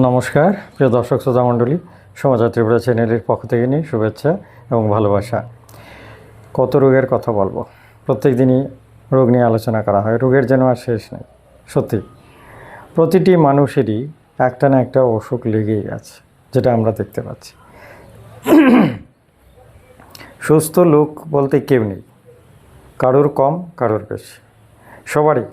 নমস্কার প্রিয় দর্শক শ্রোতা মণ্ডলী, সমাচার ত্রিপুরা চ্যানেলের পক্ষ থেকে নিয়ে শুভেচ্ছা এবং ভালোবাসা। কত রোগের কথা বলবো, প্রত্যেক দিনই রোগ নিয়ে আলোচনা করা হয়, রোগের যেন আর শেষ নেই। সত্যি প্রতিটি মানুষেরই একটা না একটা অসুখ লেগেই আছে, যেটা আমরা দেখতে পাচ্ছি। সুস্থ লোক বলতে কেউ নেই, কারোর কম কারোর বেশি, সবারই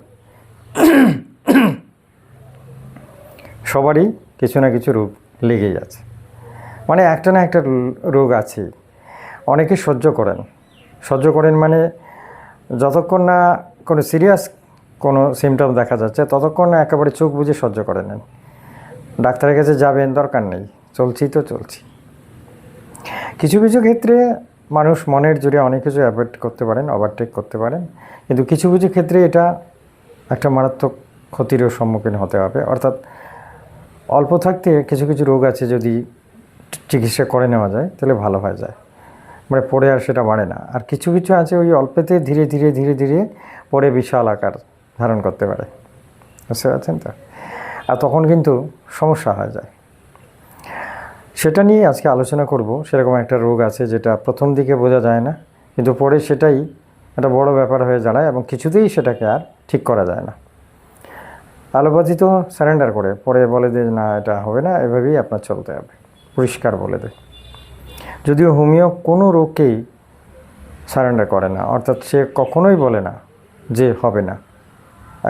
কিছু না কিছু রোগ লেগেই আছে। মানে একটা না একটা রোগ আছে। অনেকে সহ্য করেন মানে যতক্ষণ না কোনো সিরিয়াস কোনো সিমটম দেখা যাচ্ছে ততক্ষণ না একেবারে চোখ বুজে সহ্য করে নেন। ডাক্তারের কাছে যাবেন, দরকার নেই, চলছি। কিছু কিছু ক্ষেত্রে মানুষ মনের জোরে অনেক কিছু অ্যাভয়েড করতে পারেন, ওভারটেক করতে পারেন, কিন্তু কিছু কিছু ক্ষেত্রে এটা একটা মারাত্মক ক্ষতিরও সম্মুখীন হতে হবে। অর্থাৎ অল্প থাকতে কিছু কিছু রোগ আছে, যদি চিকিৎসা করে নেওয়া যায় তাহলে ভালো হয়ে যায়, মানে পরে আর সেটা বাড়ে না। আর কিছু কিছু আছে ওই অল্পেতে ধীরে ধীরে পরে বিশাল আকার ধারণ করতে পারে, বুঝতে পারছেন তো? আর তখন কিন্তু সমস্যা হয়ে যায়। সেটা নিয়ে আজকে আলোচনা করব। সেরকম একটা রোগ আছে যেটা প্রথম দিকে বোঝা যায় না, কিন্তু পরে সেটাই একটা বড় ব্যাপার হয়ে দাঁড়ায় এবং কিছুতেই সেটাকে আর ঠিক করা যায় না। অ্যালোপ্যাথি তো সারেন্ডার করে, পরে বলে যে না এটা হবে না, এভাবেই আপনার চলতে হবে, পরিষ্কার বলে দেয়। যদিও হোমিও কোনো রোগকেই সারেন্ডার করে না, অর্থাৎ সে কখনোই বলে না যে হবে না।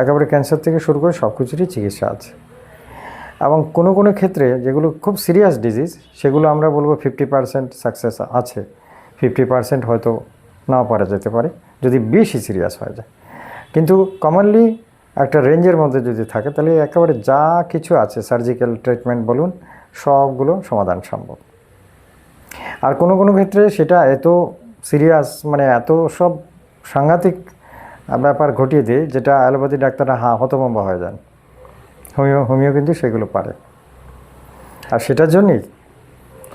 একেবারে ক্যান্সার থেকে শুরু করে সব কিছুরই চিকিৎসা আছে। এবং কোনো কোনো ক্ষেত্রে যেগুলো খুব সিরিয়াস ডিজিজ, সেগুলো আমরা বলবো 50% সাকসেস আছে, 50% হয়তো নাও পারা যেতে পারে যদি বেশি সিরিয়াস হয়ে যায়। কিন্তু কমনলি একটা রেঞ্জের মধ্যে যদি থাকে তাহলে একেবারে যা কিছু আছে সার্জিক্যাল ট্রিটমেন্ট বলুন, সবগুলো সমাধান সম্ভব। আর কোনো কোনো ক্ষেত্রে সেটা এত সিরিয়াস, মানে এত সব সাংঘাতিক ব্যাপার ঘটিয়ে দেয় যেটা অ্যালোপ্যাথি ডাক্তাররা হতভম্ব হয়ে যান। হোমিও কিন্তু সেগুলো পারে। আর সেটার জন্যই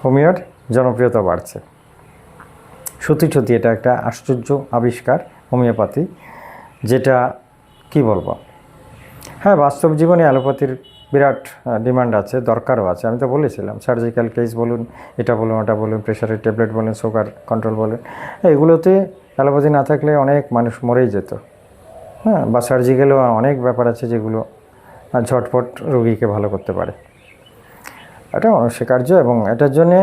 হোমিওর জনপ্রিয়তা বাড়ছে। সত্যি এটা একটা আশ্চর্য আবিষ্কার হোমিওপ্যাথি, যেটা কি বলবো। হ্যাঁ, বাস্তব জীবনে অ্যালোপ্যাথির বিরাট ডিমান্ড আছে, দরকারও আছে। আমি তো বলেছিলাম সার্জিক্যাল কেস বলুন, এটা বলুন ওটা বলুন, প্রেশারের ট্যাবলেট বলুন, সুগার কন্ট্রোল বলুন, এগুলোতে অ্যালোপ্যাথি না থাকলে অনেক মানুষ মরেই যেত। হ্যাঁ, বা সার্জিক্যালও অনেক ব্যাপার আছে যেগুলো ঝটপট রোগীকে ভালো করতে পারে। এটা অনস্বীকার্য এবং এটার জন্যে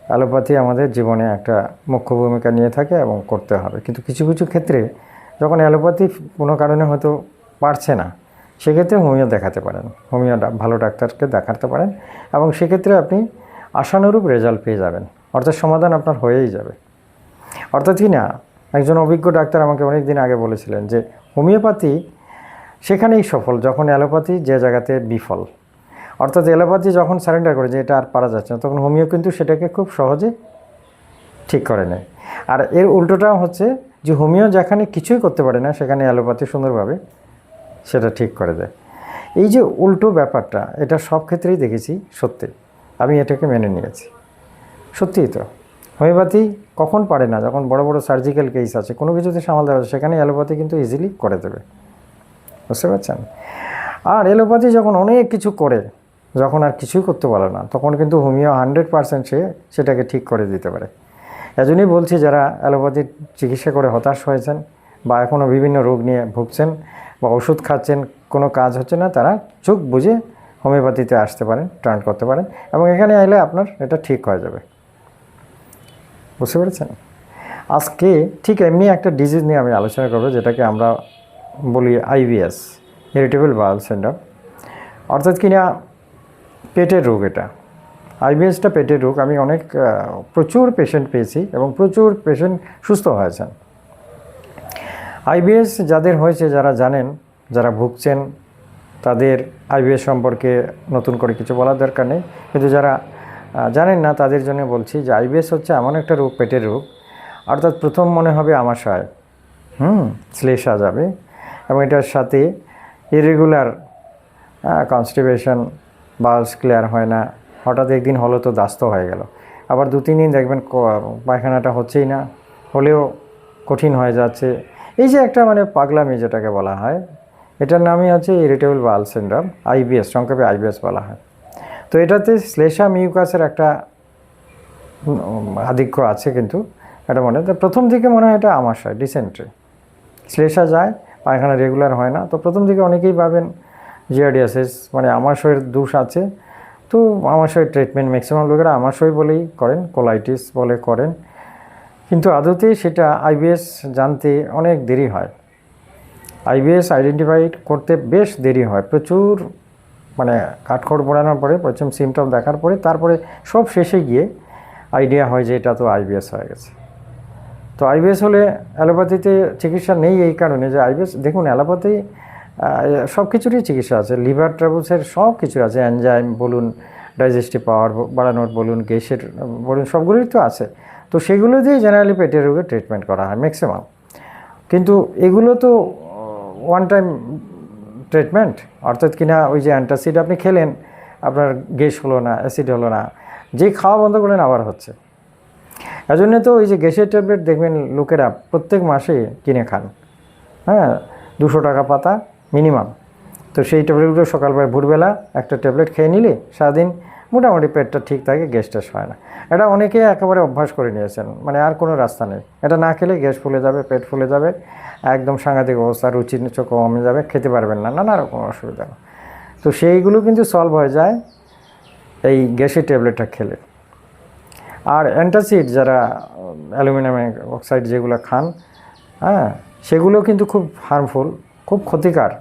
অ্যালোপ্যাথি আমাদের জীবনে একটা মুখ্য ভূমিকা নিয়ে থাকে এবং করতে হবে। কিন্তু কিছু কিছু ক্ষেত্রে যখন অ্যালোপ্যাথি কোনো কারণে হয়তো পারছে না, সেক্ষেত্রে হোমিও দেখাতে পারেন, হোমিও ভালো ডাক্তারকে দেখাতে পারেন এবং সেক্ষেত্রে আপনি আশানুরূপ রেজাল্ট পেয়ে যাবেন, অর্থাৎ সমাধান আপনার হয়েই যাবে। অর্থাৎ কি না, একজন অভিজ্ঞ ডাক্তার আমাকে অনেক দিন আগে বলেছিলেন যে হোমিওপ্যাথি সেখানেই সফল যখন অ্যালোপ্যাথি যে জায়গাতে বিফল। অর্থাৎ অ্যালোপ্যাথি যখন সারেন্ডার করে যে এটা আর পারা যাচ্ছে না, তখন হোমিও কিন্তু সেটাকে খুব সহজে ঠিক করে নেয়। আর এর উল্টোটাও হচ্ছে যে হোমিও যেখানে কিছুই করতে পারে না, সেখানে অ্যালোপ্যাথি সুন্দরভাবে সেটা ঠিক করে দেয়। এই যে উল্টো ব্যাপারটা, এটা সব ক্ষেত্রেই দেখেছি, সত্যি আমি এটাকে মেনে নিয়েছি। সত্যিই তো হোমিওপ্যাথি কখন পারে না, যখন বড় বড় সার্জিক্যাল কেস আছে, কোনো কিছুতে সামাল দেওয়া আছে, সেখানে অ্যালোপ্যাথি কিন্তু ইজিলি করে দেবে, বুঝতে পারছেন? আর অ্যালোপ্যাথি যখন অনেক কিছু করে, যখন আর কিছুই করতে পারে না, তখন কিন্তু হোমিও 100% সেটাকে ঠিক করে দিতে পারে। এজন্যই বলছি, যারা অ্যালোপ্যাথির চিকিৎসা করে হতাশ হয়েছেন বা এখনও বিভিন্ন রোগ নিয়ে ভুগছেন বা ওষুধ খাচ্ছেন, কোনো কাজ হচ্ছে না, তারা চোখ বুঝে হোমিওপ্যাথিতে আসতে পারেন, টার্ন করতে পারেন এবং এখানে এলে আপনার এটা ঠিক হয়ে যাবে, বুঝতে পেরেছেন? আজকে ঠিক এমনি একটা ডিজিজ নিয়ে আমি আলোচনা করবো, যেটাকে আমরা বলি আইবিএস, ইরিটেবল বাউল সিনড্রোম। অর্থাৎ কিনা পেটের রোগ। এটা আইবিএসটা পেটের রোগ। আমি প্রচুর পেশেন্ট পেয়েছি এবং প্রচুর পেশেন্ট সুস্থ হয়েছেন। আইবিএস যাদের হয়েছে, যারা জানেন, যারা ভুগছেন, তাদের আইবিএস সম্পর্কে নতুন করে কিছু বলার দরকার নেই। কিন্তু যারা জানেন না, তাদের জন্য বলছি যে আইবিএস হচ্ছে এমন একটা রোগ, পেটের রোগ। অর্থাৎ প্রথম মনে হবে আমাশয়, শ্লেষা যাবে এবং এটার সাথে ইরেগুলার কনস্টিপেশন, বাউলস ক্লিয়ার হয় না, হঠাৎ একদিন হলো তো দাস্ত হয়ে গেল, আবার 2-3 দিন দেখবেন পায়খানাটা হচ্ছেই না, হলেও কঠিন হয়ে যাচ্ছে। এই যে একটা মানে পাগলামি যেটাকে বলা হয়, এটার নামই হচ্ছে ইরিটেবল বাউল সিনড্রোম, আইবিএস, সংক্ষেপে আইবিএস বলা হয়। তো এটাতে শ্লেষা মিউকাসের একটা আধিক্য আছে, কিন্তু এটা মনে হয় প্রথম দিকে মনে হয় এটা আমাশয়, ডিসেন্ট্রি। শ্লেষা যায়, পায়খানা রেগুলার হয় না, তো প্রথম দিকে অনেকেই ভাবেন জিআরডিএসএস মানে আমাশয়ের দোষ আছে। তো আমাশয়ের ট্রিটমেন্ট ম্যাক্সিমাম লোকেরা আমাশয় বলেই করেন, কোলাইটিস বলে করেন, কিন্তু আদতে সেটা আইবিএস জানতে অনেক দেরি হয়। আইবিএস আইডেন্টিফাই করতে বেশ দেরি হয়, প্রচুর মানে কাঠখড় পোড়ানোর পরে, প্রথম সিমটম দেখার পরে, তারপরে সব শেষে গিয়ে আইডিয়া হয় যে এটা তো আইবিএস হয়ে গেছে। তো আইবিএস হলে অ্যালোপ্যাথিতে চিকিৎসা নেই এই কারণে যে আইবিএস, দেখুন অ্যালোপ্যাথি সব কিছুরই চিকিৎসা আছে, লিভার ট্রাবলসের সব কিছু আছে, এনজাইম বলুন, ডাইজেস্টিভ পাওয়ার বাড়ানোর বলুন, গ্যাসের বলুন, সবগুলোই তো আছে। তো সেগুলো দিয়ে জেনারেলি পেটের রোগের ট্রিটমেন্ট করা হয় ম্যাক্সিমাম। কিন্তু এগুলো তো ওয়ান টাইম ট্রিটমেন্ট, অর্থাৎ কিনা ওই যে অ্যান্টাসিড আপনি খেলেন, আপনার গ্যাস হলো না, অ্যাসিড হলো না, যেই খাওয়া বন্ধ করলেন আবার হচ্ছে। এজন্য তো ওই যে গ্যাসের ট্যাবলেট দেখবেন লোকেরা প্রত্যেক মাসে কিনে খান, হ্যাঁ, 200 টাকা পাতা মিনিমাম। তো সেই ট্যাবলেটগুলো সকালবেলা ভোরবেলা একটা ট্যাবলেট খেয়ে নিলে সারাদিন মোটামুটি পেটটা ঠিক থাকে, গ্যাস ট্যাস হয় না। এটা অনেকে একেবারে অভ্যাস করে নিয়েছেন, মানে আর কোনো রাস্তা নেই, এটা না খেলে গ্যাস ফুলে যাবে, পেট ফুলে যাবে, একদম সাংঘাতিক অবস্থা, রুচি কমে যাবে, খেতে পারবেন না, নানা রকম অসুবিধা। তো সেইগুলো কিন্তু সলভ হয়ে যায় এই গ্যাসের ট্যাবলেটটা খেলে। আর অ্যান্টাসিড যারা অ্যালুমিনিয়াম অক্সাইড যেগুলো খান, হ্যাঁ, সেগুলো কিন্তু খুব হার্মফুল, খুব ক্ষতিকার।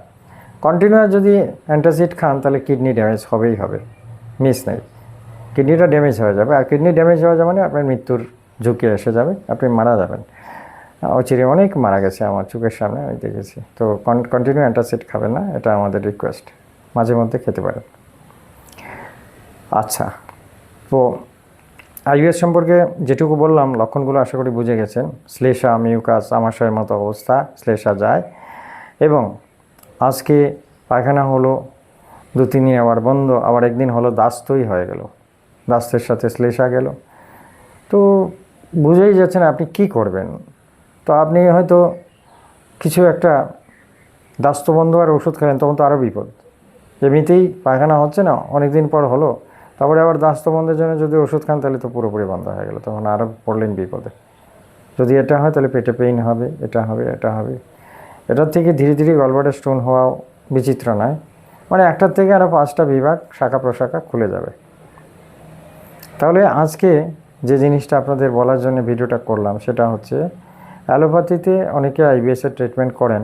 কন্টিনিউয়াস যদি অ্যান্টাসিড খান তাহলে কিডনি ড্যামেজ হবেই হবে, মিস নেই, কিডনিটা ড্যামেজ হয়ে যাবে। আর কিডনি ড্যামেজ হয়ে যাবে মানে আপনার মৃত্যুর ঝুঁকি এসে যাবে, আপনি মারা যাবেন। অচিরে অনেক মারা গেছে আমার চোখের সামনে, আমি দেখেছি। তো কন্টিনিউ অ্যান্টাসিড খাবেন না, এটা আমাদের রিকোয়েস্ট, মাঝে মধ্যে খেতে পারেন। আচ্ছা, তো আইবিএস সম্পর্কে যেটুকু বললাম লক্ষণগুলো আশা করি বুঝে গেছেন। শ্লেষা মিউকাস আমাশয়ের মতো অবস্থা, শ্লেষা যায়, এবং আজকে পায়খানা হলো, 2-3 দিন আবার বন্ধ, আবার একদিন হলো দাস্তই হয়ে গেল, দাস্তের সাথে শ্লেষা গেল। তো বুঝেই যাচ্ছেন আপনি কি করবেন। তো আপনি হয়তো কিছু একটা দাস্ত বন্ধ আর ওষুধ খেলেন, তখন তো আরও বিপদ। এমনিতেই পায়খানা হচ্ছে না, অনেক দিন পর হলো, তারপরে আবার দাস্ত বন্ধের জন্য যদি ওষুধ খান তাহলে তো পুরোপুরি বন্ধ হয়ে গেল, তখন আরও পড়লেন বিপদে। যদি এটা হয় তাহলে পেটে পেইন হবে, এটা হবে, এটা হবে। এটার থেকে ধীরে ধীরে গলব্লাডার স্টোন হওয়াও বিচিত্র নয়, মানে একটার থেকে আরও 5টা বিভাগ, শাখা প্রশাখা খুলে যাবে। তাহলে আজকে যে জিনিসটা আপনাদের বলার জন্য ভিডিওটা করলাম সেটা হচ্ছে, অ্যালোপ্যাথিতে অনেকে আইবিএসের ট্রিটমেন্ট করেন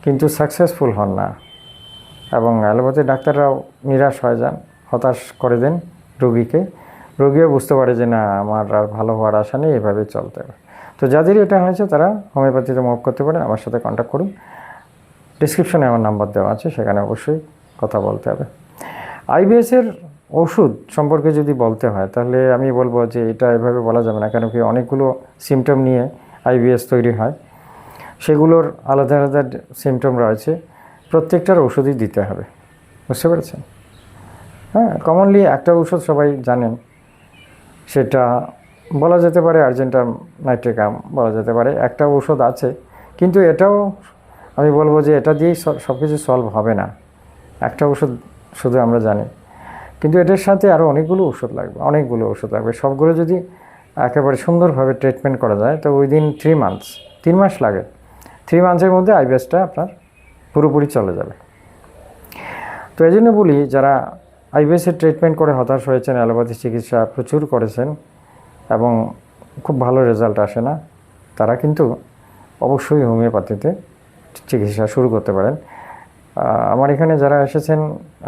কিন্তু সাকসেসফুল হন না, এবং অ্যালোপ্যাথি ডাক্তাররাও নিরাশ হয়ে যান, হতাশ করে দেন রোগীকে। রোগীও বুঝতে পারে যে না, আমার আর ভালো হওয়ার আশা নেই, এভাবেই চলতে হবে। তো যাদের এটা হয়েছে তারা হোমিওপ্যাথিতে মুভ করতে পারেন, আমার সাথে কন্ট্যাক্ট করুন। ডিসক্রিপশনে আমার নাম্বার দেওয়া আছে, সেখানে অবশ্যই কথা বলতে হবে। আইবিএসের ওষুধ সম্পর্কে যদি বলতে হয় তাহলে আমি বলবো যে এটা এভাবে বলা যাবে না, কেন কি অনেকগুলো সিমটম নিয়ে আইবিএস তৈরি হয়, সেগুলোর আলাদা আলাদা সিমটম রয়েছে, প্রত্যেকটার ওষুধই দিতে হবে, বুঝতে পেরেছেন? হ্যাঁ, কমনলি একটা ওষুধ সবাই জানেন, সেটা বলা যেতে পারে আর্জেন্টাম নাইট্রিকাম বলা যেতে পারে, একটা ওষুধ আছে, কিন্তু এটাও আমি বলবো যে এটা দিয়েই সব কিছু সলভ হবে না। একটা ওষুধ শুধু আমরা জানি, কিন্তু এটার সাথে আরও অনেকগুলো ওষুধ লাগবে, সবগুলো যদি একেবারে সুন্দরভাবে ট্রিটমেন্ট করা যায় তো উইদিন 3 মান্থস, 3 মাস লাগে, 3 মান্থসের মধ্যে আইবিএসটা আপনার পুরোপুরি চলে যাবে। তো এই জন্য বলি, যারা আইবিএসের ট্রিটমেন্ট করে হতাশ হয়েছেন, অ্যালোপ্যাথি চিকিৎসা প্রচুর করেছেন এবং খুব ভালো রেজাল্ট আসে না, তারা কিন্তু অবশ্যই হোমিওপ্যাথিতে চিকিৎসা শুরু করতে পারেন। আমার এখানে যারা এসেছেন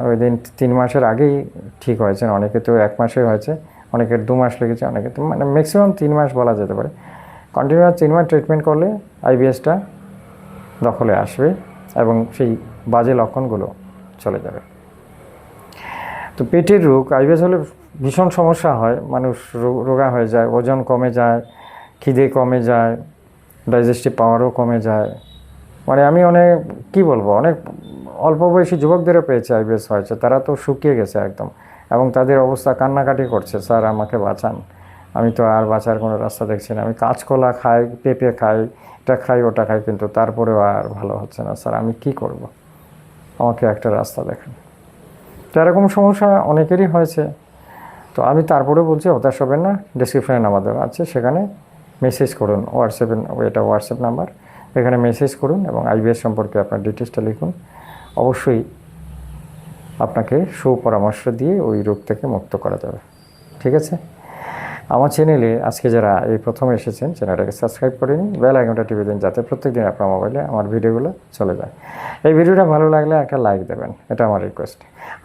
ওই দিন 3 মাসের আগেই ঠিক হয়েছেন, অনেকে তো 1 মাসে হয়েছে, অনেকের 2 মাস লেগেছে, অনেকে তো মানে ম্যাক্সিমাম 3 মাস বলা যেতে পারে। কন্টিনিউয়াস 3 মাস ট্রিটমেন্ট করলে আইবিএসটা দখলে আসবে এবং সেই বাজে লক্ষণগুলো চলে যাবে। তো পেটের রোগ, আইবিএস হলে ভীষণ সমস্যা হয়, মানুষ রোগা হয়ে যায়, ওজন কমে যায়, খিদে কমে যায়, ডাইজেস্টিভ পাওয়ারও কমে যায়। মানে আমি অনেক অল্প বয়সী যুবকদেরও পেয়েছে আইবিএস হয়েছে, তারা তো শুকিয়ে গেছে একদম, এবং তাদের অবস্থা কান্নাকাটি করছে, স্যার আমাকে বাঁচান, আমি তো আর বাঁচার কোনো রাস্তা দেখছি না, আমি কাঁচকলা খাই, পেঁপে খাই, এটা খাই, ওটা খাই, কিন্তু তারপরেও আর ভালো হচ্ছে না, স্যার আমি কি করব, আমাকে একটা রাস্তা দেখান। তো এরকম সমস্যা অনেকেরই হয়েছে। তো আমি তারপরে বলছি হতাশ হবেন না, ডেসক্রিপশনে নাম্বার দেওয়া আছে, সেখানে মেসেজ করুন। এটা হোয়াটসঅ্যাপ নাম্বার, এখানে মেসেজ করুন এবং আইবিএস সম্পর্কে আপনার ডিটেলসটা লিখুন। অবশ্যই আপনাকে সুপরামর্শ দিয়ে ওই রোগ থেকে মুক্ত করা যাবে। ঠিক আছে? আমার চ্যানেলে আজকে যারা এই প্রথম এসেছেন, চ্যানেলটাকে সাবস্ক্রাইব করে নিন, বেল আইকনটা টিপে দিন, যাতে প্রত্যেকদিন আপনার মোবাইলে আমার ভিডিওগুলো চলে যায়। এই ভিডিওটা ভালো লাগলে একটা লাইক দেবেন, এটা আমার রিকোয়েস্ট।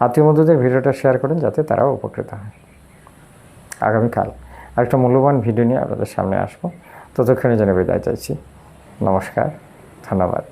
আত্মীয় বন্ধুদের ভিডিওটা শেয়ার করেন, যাতে তারাও উপকৃত হয়। আগামীকাল আরেকটা মূল্যবান ভিডিও নিয়ে আপনাদের সামনে আসবো। ততক্ষণে যেন বিদায় চাইছি। নমস্কার, ধন্যবাদ।